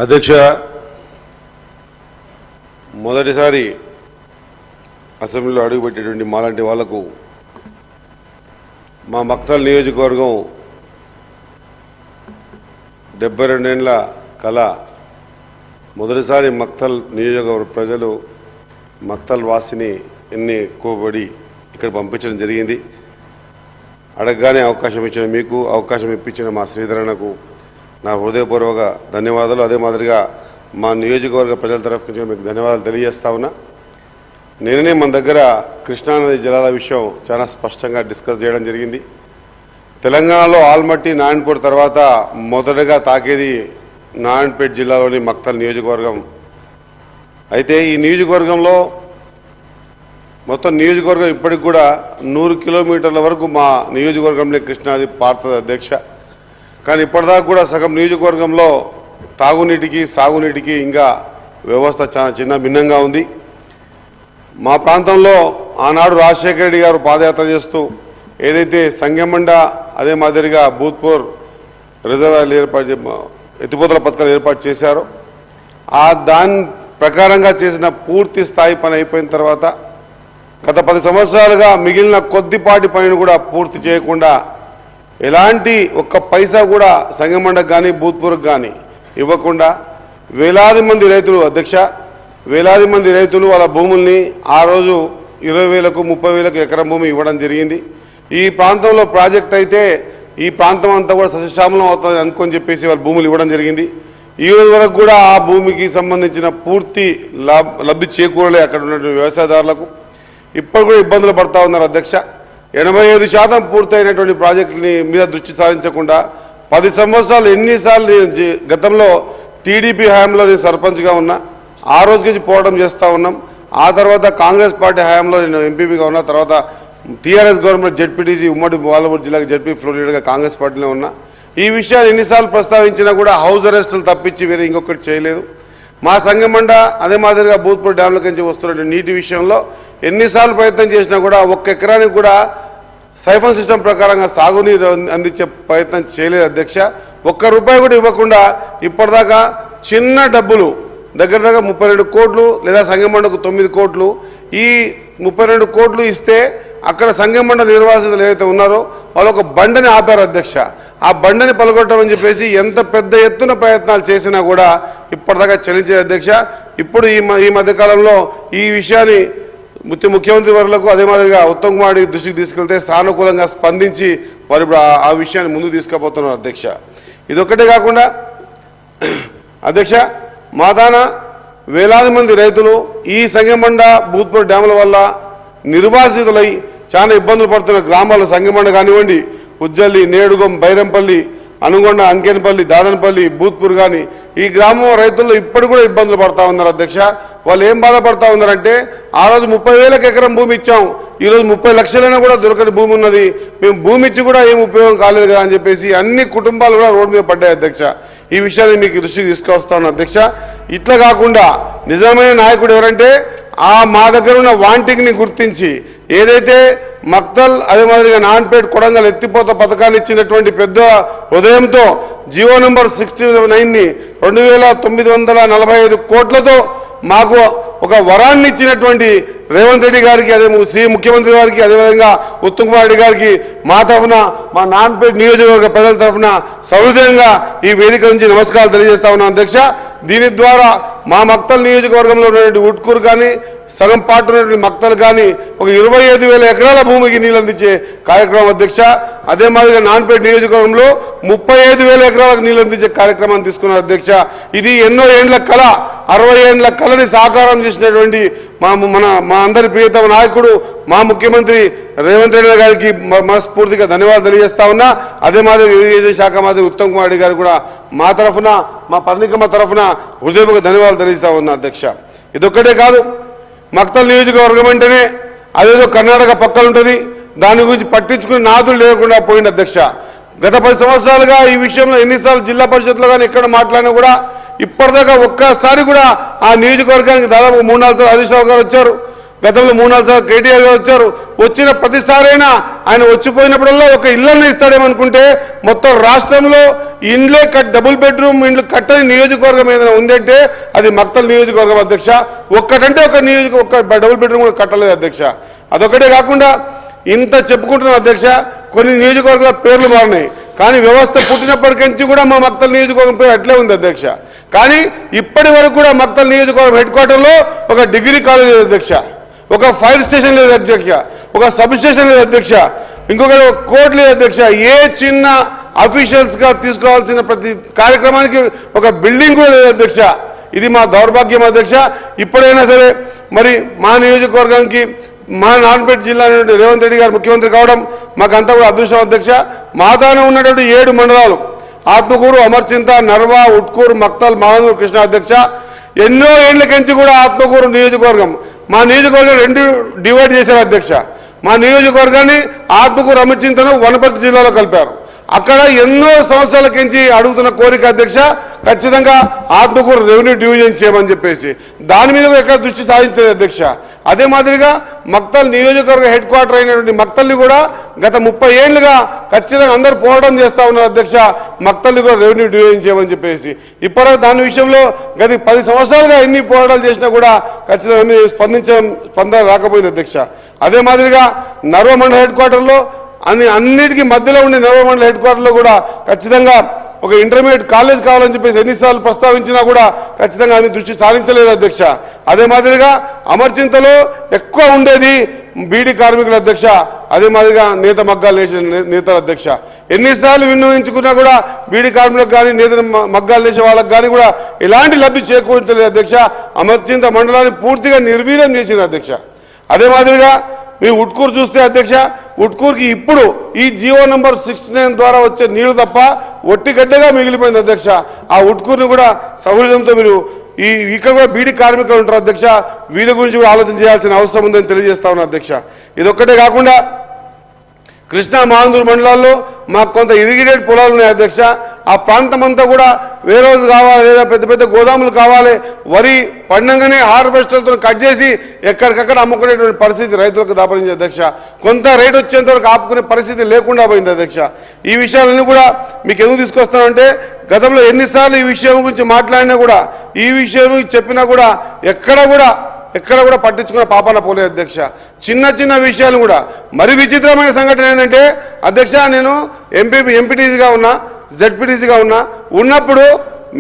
అధ్యక్ష, మొదటిసారి అసెంబ్లీలో అడుగుపెట్టేటువంటి మాలాంటి వాళ్లకు మా మక్తల్ నియోజకవర్గం 72 ఏళ్ల కళ. మొదటిసారి మక్తల్ నియోజకవర్గ ప్రజలు మక్తల్ వాసిని ఎన్నుకోబడి ఇక్కడ పంపించడం జరిగింది. అడగగానే అవకాశం ఇచ్చిన మీకు, అవకాశం ఇప్పించిన మా శ్రీధరన్నకు నా హృదయపూర్వక ధన్యవాదాలు. అదే మాదిరిగా మా నియోజకవర్గ ప్రజల తరఫు నుంచి మీకు ధన్యవాదాలు తెలియజేస్తా ఉన్నా. నేనే మన దగ్గర కృష్ణానది జలాల విషయం చాలా స్పష్టంగా డిస్కస్ చేయడం జరిగింది. తెలంగాణలో ఆల్మట్టి, నారాయణపూర్ తర్వాత మొదటగా తాకేది నారాయణపేట జిల్లాలోని మక్తల్ నియోజకవర్గం. అయితే ఈ నియోజకవర్గంలో మొత్తం నియోజకవర్గం ఇప్పటికి కూడా 100 కిలోమీటర్ల వరకు మా నియోజకవర్గంలో కృష్ణానది పారుతుంది అధ్యక్ష. కానీ ఇప్పటిదాకా కూడా సగం నియోజకవర్గంలో తాగునీటికి, సాగునీటికి ఇంకా వ్యవస్థ చాలా చిన్న భిన్నంగా ఉంది. మా ప్రాంతంలో ఆనాడు రాజశేఖర రెడ్డి గారు పాదయాత్ర చేస్తూ ఏదైతే సంగమండ, అదే మాదిరిగా భూత్పూర్ రిజర్వాయర్లు ఎత్తిపోతల పథకాలు ఏర్పాటు చేశారో దాని ప్రకారంగా చేసిన పూర్తి స్థాయి పని అయిపోయిన తర్వాత గత 10 సంవత్సరాలుగా మిగిలిన కొద్దిపాటి పనిని కూడా పూర్తి చేయకుండా ఎలాంటి ఒక్క పైసా కూడా సంగమండకు కానీ భూత్పూర్కి కానీ ఇవ్వకుండా వేలాది మంది రైతులు అధ్యక్ష, వేలాది మంది రైతులు వాళ్ళ భూముల్ని ఆ రోజు 20,000కు 30,000కు ఎకరం భూమి ఇవ్వడం జరిగింది. ఈ ప్రాంతంలో ప్రాజెక్ట్ అయితే ఈ ప్రాంతం అంతా కూడా సస్యశ్యామలం అవుతుంది అనుకొని చెప్పేసి వాళ్ళ భూములు ఇవ్వడం జరిగింది. ఈ రోజు వరకు కూడా ఆ భూమికి సంబంధించిన పూర్తి లబ్ధి చేకూరలే అక్కడ ఉన్నటువంటి వ్యవసాయదారులకు. ఇప్పుడు కూడా ఇబ్బందులు పడతా ఉన్నారు అధ్యక్ష. 85% పూర్తయినటువంటి ప్రాజెక్టుని మీద దృష్టి సారించకుండా 10 సంవత్సరాలు ఎన్నిసార్లు గతంలో టీడీపీ హయాంలో నేను సర్పంచ్గా ఉన్నా, ఆ రోజు నుంచి పోరాటం చేస్తూ ఉన్నాం. ఆ తర్వాత కాంగ్రెస్ పార్టీ హయాంలో నేను ఎంపీపీగా ఉన్నా, తర్వాత టీఆర్ఎస్ గవర్నమెంట్ జెడ్పీటీసీ ఉమ్మడి బాలపూర్ జిల్లాకి జెడ్పీ ఫ్లోర్ లీడర్గా కాంగ్రెస్ పార్టీలో ఉన్నా. ఈ విషయాలు ఎన్నిసార్లు ప్రస్తావించినా కూడా హౌస్ అరెస్టులు తప్పించి వేరే ఇంకొకటి చేయలేదు. మా సంగమండ, అదే మాదిరిగా భూత్పూర్ డ్యాంల నుంచి వస్తున్న నీటి విషయంలో ఎన్నిసార్లు ప్రయత్నం చేసినా కూడా ఒక్క ఎకరానికి కూడా సైఫన్ సిస్టమ్ ప్రకారంగా సాగునీరు అందించే ప్రయత్నం చేయలేదు అధ్యక్ష. ₹1 కూడా ఇవ్వకుండా ఇప్పటిదాకా చిన్న డబ్బులు దగ్గర 32 కోట్లు లేదా సంగమండకు 9 కోట్లు, ఈ 32 కోట్లు ఇస్తే అక్కడ సంగమండ నిర్వాసితులు ఏవైతే ఉన్నారో వాళ్ళు ఒక బండని ఆపారు అధ్యక్ష. ఆ బండని పలగొట్టమని చెప్పేసి ఎంత పెద్ద ఎత్తున ప్రయత్నాలు చేసినా కూడా ఇప్పటిదాకా చలించే అధ్యక్ష. ఇప్పుడు ఈ మధ్యకాలంలో ఈ విషయాన్ని ముఖ్యమంత్రి వర్యులకు, అదే మాదిరిగా ఉత్తమ్ కుమార్ రెడ్డి దృష్టికి తీసుకెళ్తే సానుకూలంగా స్పందించి వారు ఇప్పుడు ఆ విషయాన్ని ముందుకు తీసుకుపోతున్నారు అధ్యక్ష. ఇదొక్కటే కాకుండా అధ్యక్ష, మాదాన వేలాది మంది రైతులు ఈ సంగమండ, భూత్పూర్ డ్యాముల వల్ల నిర్వాసితులై చాలా ఇబ్బందులు పడుతున్న గ్రామాలు సంగమండ కానివ్వండి, ఉజ్జల్లి, నేడుగం, బైరంపల్లి, అనుగొండ, అంకేనపల్లి, దాదనపల్లి, భూత్పూర్ కానీ ఈ గ్రామం రైతుల్లో ఇప్పుడు కూడా ఇబ్బందులు పడతా ఉన్నారు అధ్యక్ష. వాళ్ళు ఏం బాధపడతా ఉన్నారంటే ఆ రోజు 30,000కు ఎకరం భూమి ఇచ్చాం, ఈరోజు 30 లక్షలైనా కూడా దొరకని భూమి ఉన్నది, మేము భూమి ఇచ్చి కూడా ఏం ఉపయోగం కాలేదు కదా అని చెప్పేసి అన్ని కుటుంబాలు కూడా రోడ్డు మీద పడ్డాయి అధ్యక్ష. ఈ విషయాన్ని మీకు దృష్టికి తీసుకొస్తా ఉన్నాను అధ్యక్ష. ఇట్లా కాకుండా నిజమైన నాయకుడు ఎవరంటే మా దగ్గర ఉన్న వాంటింగ్ని గుర్తించి ఏదైతే మక్తల్, అదే మాదిరిగా నారాయణపేట, కొడంగల్ ఎత్తిపోత పథకాన్ని ఇచ్చినటువంటి పెద్ద హృదయంతో జీవో నెంబర్ 69ని 2,945 కోట్లతో మాకు ఒక వరాన్ని ఇచ్చినటువంటి రేవంత్ రెడ్డి గారికి, అదే ముఖ్యమంత్రి గారికి, అదేవిధంగా ఉత్తమ్ కుమార్ రెడ్డి గారికి మా తరఫున, మా నారాయణపేట నియోజకవర్గ ప్రజల తరఫున సహృదయంగా ఈ వేదిక నుంచి నమస్కారాలు తెలియజేస్తా ఉన్నాం అధ్యక్ష. దీని ద్వారా మా మక్తల్ నియోజకవర్గంలో ఉన్నటువంటి ఉట్కూరు కానీ సగం పాటు ఉన్నటువంటి మక్తలు కానీ ఒక 25,000 ఎకరాల భూమికి నీళ్ళు అందించే కార్యక్రమం అధ్యక్ష. అదే మాదిరిగా నారాయణపేట నియోజకవర్గంలో 35,000 ఎకరాలకు నీళ్ళు అందించే కార్యక్రమాన్ని తీసుకున్నారు అధ్యక్ష. ఇది ఎన్నో ఏండ్ల కళ, 60 ఏండ్ల కళని సాకారం చేసినటువంటి మా అందరి ప్రియతమ నాయకుడు మా ముఖ్యమంత్రి రేవంత్ రెడ్డి గారికి మనస్ఫూర్తిగా ధన్యవాదాలు తెలియజేస్తా ఉన్నా. అదే మాదిరి ఇరిగేషన్ శాఖ మంత్రి ఉత్తమ్ కుమార్ రెడ్డి గారు కూడా మా తరఫున, మా పరిణికమ్మ తరఫున హృదయపూర్వక ధన్యవాదాలు తెలియజేస్తా ఉన్నా అధ్యక్ష. ఇదొక్కటే కాదు, మక్తల్ నియోజకవర్గం అంటేనే అదేదో కర్ణాటక పక్కన ఉంటుంది, దాని గురించి పట్టించుకుని నాదులు లేకుండా పోయింది అధ్యక్ష. గత 10 సంవత్సరాలుగా ఈ విషయంలో ఎన్నిసార్లు జిల్లా పరిషత్లో కానీ ఎక్కడ మాట్లాడినా కూడా ఇప్పటిదాకా ఒక్కసారి కూడా ఆ నియోజకవర్గానికి దాదాపు 3-4 సార్లు హరీష్ రావు గారు వచ్చారు, గతంలో 3-4 సార్లు కేటీఆర్ గారు వచ్చారు. వచ్చిన ప్రతిసారైనా ఆయన వచ్చిపోయినప్పుడల్లా ఒక ఇళ్లను ఇస్తాడేమనుకుంటే మొత్తం రాష్ట్రంలో ఇండ్లే డబుల్ బెడ్రూమ్ ఇండ్లు కట్టని నియోజకవర్గం ఏదైనా ఉందంటే అది మక్తల్ నియోజకవర్గం అధ్యక్ష. ఒక్కటంటే ఒక డబుల్ బెడ్రూమ్ కూడా కట్టలేదు అధ్యక్ష. అదొకటే కాకుండా ఇంత చెప్పుకుంటున్నాం అధ్యక్ష, కొన్ని నియోజకవర్గాల పేర్లు మారినాయి, కానీ వ్యవస్థ పుట్టినప్పటికీ కూడా మా మక్తల్ నియోజకవర్గం పేరు అట్లే ఉంది అధ్యక్ష. కానీ ఇప్పటి వరకు కూడా మక్తల్ నియోజకవర్గం హెడ్ క్వార్టర్లో ఒక డిగ్రీ కాలేజ్ లేదు అధ్యక్ష, ఒక ఫైర్ స్టేషన్ లేదు అధ్యక్ష, ఒక సబ్ స్టేషన్ లేదు అధ్యక్ష, ఇంకొక కోర్టు లేదు అధ్యక్ష. ఏ చిన్న అఫీషియల్స్గా తీసుకోవాల్సిన ప్రతి కార్యక్రమానికి ఒక బిల్డింగ్ కూడా లేదు అధ్యక్ష. ఇది మా దౌర్భాగ్యం అధ్యక్ష. ఇప్పుడైనా సరే మరి మా నియోజకవర్గానికి మా నారాయణపేట జిల్లా రేవంత్ రెడ్డి గారు ముఖ్యమంత్రి కావడం మాకంతా కూడా అదృష్టం అధ్యక్ష. మాదాన ఉన్నటువంటి 7 మండలాలు ఆత్మకూరు, అమర్చింత, నర్వా, ఉట్కూరు, మక్తల్, మాగనూరు, కృష్ణ అధ్యక్ష. ఎన్నో ఏళ్ల కంచి కూడా ఆత్మకూరు నియోజకవర్గం మా నియోజకవర్గం 2 డివైడ్ చేశారు అధ్యక్ష. మా నియోజకవర్గాన్ని ఆత్మకూరు, అమర్చింతను వనపర్తి జిల్లాలో కలిపారు. అక్కడ ఎన్నో సంవత్సరాల కించి అడుగుతున్న కోరిక అధ్యక్ష, ఖచ్చితంగా ఆత్మకూరు రెవెన్యూ డివిజన్ చేయమని చెప్పేసి దాని మీద ఎక్కడ దృష్టి సాధించలేదు అధ్యక్ష. అదే మాదిరిగా మక్తల్ నియోజకవర్గ హెడ్ క్వార్టర్ అయినటువంటి మక్తల్ని కూడా గత 30 ఏళ్లుగా ఖచ్చితంగా అందరూ పోరాటం చేస్తూ ఉన్నారు అధ్యక్ష, మక్తల్ని కూడా రెవెన్యూ డివిజన్ చేయమని చెప్పేసి. ఇప్పటివరకు దాని విషయంలో గత 10 సంవత్సరాలుగా ఎన్ని పోరాటాలు చేసినా కూడా ఖచ్చితంగా స్పందన రాకపోయింది అధ్యక్ష. అదే మాదిరిగా నర్వ మండల హెడ్ క్వార్టర్లో అన్నిటికీ మధ్యలో ఉండే నర్వ మండల హెడ్ క్వార్టర్లో కూడా ఖచ్చితంగా ఒక ఇంటర్మీడియట్ కాలేజ్ కావాలని చెప్పేసి ఎన్నిసార్లు ప్రస్తావించినా కూడా ఖచ్చితంగా ఆయన దృష్టి సారించలేదు అధ్యక్ష. అదే మాదిరిగా అమర్చింతలో ఎక్కువ ఉండేది బీడీ కార్మికుల అధ్యక్ష, అదే మాదిరిగా నేత మగ్గాలు వేసిన నేతల అధ్యక్ష. ఎన్నిసార్లు విన్నవించుకున్నా కూడా బీడీ కార్మికులకు కానీ నేత మగ్గాలు వేసే వాళ్ళకి కానీ కూడా ఎలాంటి లబ్ధి చేకూర్చలేదు అధ్యక్ష. అమర్చింత మండలాన్ని పూర్తిగా నిర్వీర్యం చేసింది అధ్యక్ష. అదే మాదిరిగా మీ ఉట్కూరు చూస్తే అధ్యక్ష, ఉట్కూరుకి ఇప్పుడు ఈ జియో నంబర్ 69 ద్వారా వచ్చే నీళ్లు తప్ప ఒట్టిగడ్డగా మిగిలిపోయింది అధ్యక్ష. ఆ ఉట్కూరుని కూడా సౌహృదంతో మీరు ఇక్కడ కూడా బీడీ కార్మికులు ఉంటారు అధ్యక్ష, వీళ్ళ గురించి కూడా ఆలోచన చేయాల్సిన అవసరం ఉందని తెలియజేస్తా ఉన్నా అధ్యక్ష. ఇదొక్కటే కాకుండా కృష్ణా, మాందూరు మండలాల్లో మాకు కొంత ఇరిగేటెడ్ పొలాలు ఉన్నాయి అధ్యక్ష. ఆ ప్రాంతం అంతా కూడా వేరోజు కావాలి, లేదా పెద్ద పెద్ద గోదాములు కావాలి. వరి పండంగానే హార్వెస్టర్తో కట్ చేసి ఎక్కడికక్కడ అమ్ముకునేటువంటి పరిస్థితి రైతులకు దాపరించింది అధ్యక్ష. కొంత రేటు వచ్చేంత వరకు ఆపుకునే పరిస్థితి లేకుండా పోయింది అధ్యక్ష. ఈ విషయాలన్నీ కూడా మీకు ఎందుకు తీసుకొస్తామంటే, గతంలో ఎన్నిసార్లు ఈ విషయం గురించి మాట్లాడినా కూడా, ఈ విషయం చెప్పినా కూడా ఎక్కడ కూడా పట్టించుకున్న పాపాన పోలే అధ్యక్ష. చిన్న చిన్న విషయాలు కూడా. మరి విచిత్రమైన సంఘటన ఏంటంటే అధ్యక్ష, నేను ఎంపీటీసీగా ఉన్నా, జెడ్పీటీసీగా ఉన్నప్పుడు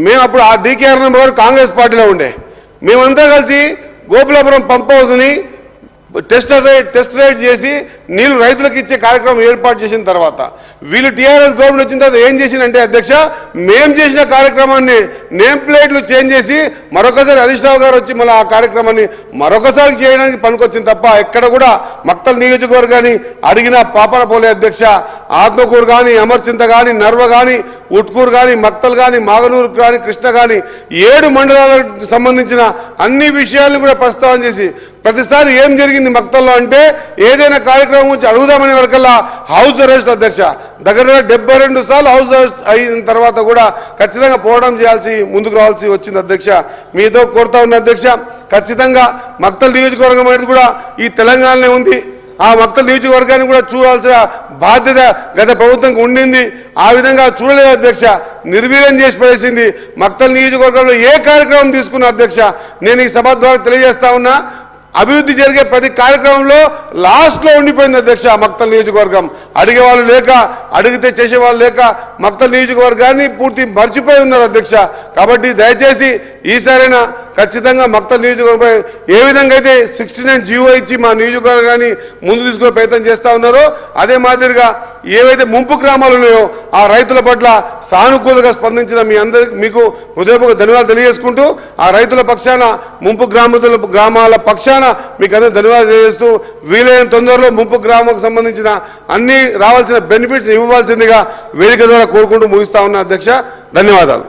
మేము అప్పుడు ఆ డీకేఆర్ గారు కాంగ్రెస్ పార్టీలో ఉండే, మేమంతా కలిసి గోపులాపురం పంప్ హౌస్ని టెస్ట్ రైడ్ చేసి నీళ్లు రైతులకు ఇచ్చే కార్యక్రమం ఏర్పాటు చేసిన తర్వాత వీళ్ళు టీఆర్ఎస్ గవర్నమెంట్ వచ్చిన తర్వాత ఏం చేసిందంటే అధ్యక్ష, మేం చేసిన కార్యక్రమాన్ని నేమ్ ప్లేట్లు చేంజ్ చేసి మరొకసారి హరీష్ రావు గారు వచ్చి మళ్ళీ ఆ కార్యక్రమాన్ని మరొకసారి చేయడానికి పనికొచ్చింది తప్ప ఎక్కడ కూడా మక్తల్ నియోజకవర్గాన్ని అడిగిన పాపన పోలే అధ్యక్ష. ఆత్మకూరు కానీ, అమర్చింత కానీ, నర్వ కానీ, ఉట్కూరు కానీ, మక్తల్ కానీ, మాగనూరు కానీ, కృష్ణ కానీ 7 మండలాలకు సంబంధించిన అన్ని విషయాలను కూడా ప్రస్తావన చేసి ప్రతిసారి ఏం జరిగింది మక్తల్లో అంటే ఏదైనా కార్యక్రమం గురించి అడుగుదామనే వరకల్లా హౌస్ అరెస్ట్ అధ్యక్ష. దగ్గర 72 సార్లు హౌస్ అరెస్ట్ అయిన తర్వాత కూడా ఖచ్చితంగా పోవడం చేయాల్సి ముందుకు రావాల్సి వచ్చింది అధ్యక్ష. మీతో కోరుతా ఉన్న అధ్యక్ష, ఖచ్చితంగా మక్తల్ నియోజకవర్గం అనేది కూడా ఈ తెలంగాణలో ఉంది. ఆ మక్తల్ నియోజకవర్గాన్ని కూడా చూడాల్సిన బాధ్యత గత ప్రభుత్వంకి ఉండింది. ఆ విధంగా చూడలేదు అధ్యక్ష, నిర్వీర్యం చేసి పడేసింది. మక్తల్ నియోజకవర్గంలో ఏ కార్యక్రమం తీసుకున్నా అధ్యక్ష, నేను ఈ సభ ద్వారా తెలియజేస్తా ఉన్నా, అభివృద్ధి జరిగే ప్రతి కార్యక్రమంలో లాస్ట్లో ఉండిపోయింది అధ్యక్ష మక్తల్ నియోజకవర్గం. అడిగేవాళ్ళు లేక, అడిగితే చేసేవాళ్ళు లేక మక్తల్ నియోజకవర్గాన్ని పూర్తి మర్చిపోయి ఉన్నారు అధ్యక్ష. కాబట్టి దయచేసి ఈసారైనా ఖచ్చితంగా మక్తల్ నియోజకవర్గంపై ఏ విధంగా అయితే 69 జీవో ఇచ్చి మా నియోజకవర్గాన్ని ముందు తీసుకునే ప్రయత్నం చేస్తూ ఉన్నారో, అదే మాదిరిగా ఏవైతే ముంపు గ్రామాలు ఉన్నాయో ఆ రైతుల పట్ల సానుకూలంగా స్పందించిన మీకు హృదయపూర్వక ధన్యవాదాలు తెలియజేసుకుంటూ, ఆ రైతుల పక్షాన, ముంపు గ్రామాల పక్షాన మీకు అందరూ ధన్యవాదాలు తెలియజేస్తూ, వీలైన తొందరలో ముంపు గ్రామాలకు సంబంధించిన అన్ని రావాల్సిన బెనిఫిట్స్ ఇవ్వాల్సిందిగా వేదిక ద్వారా కోరుకుంటూ ముగిస్తా ఉన్నా అధ్యక్ష. ధన్యవాదాలు.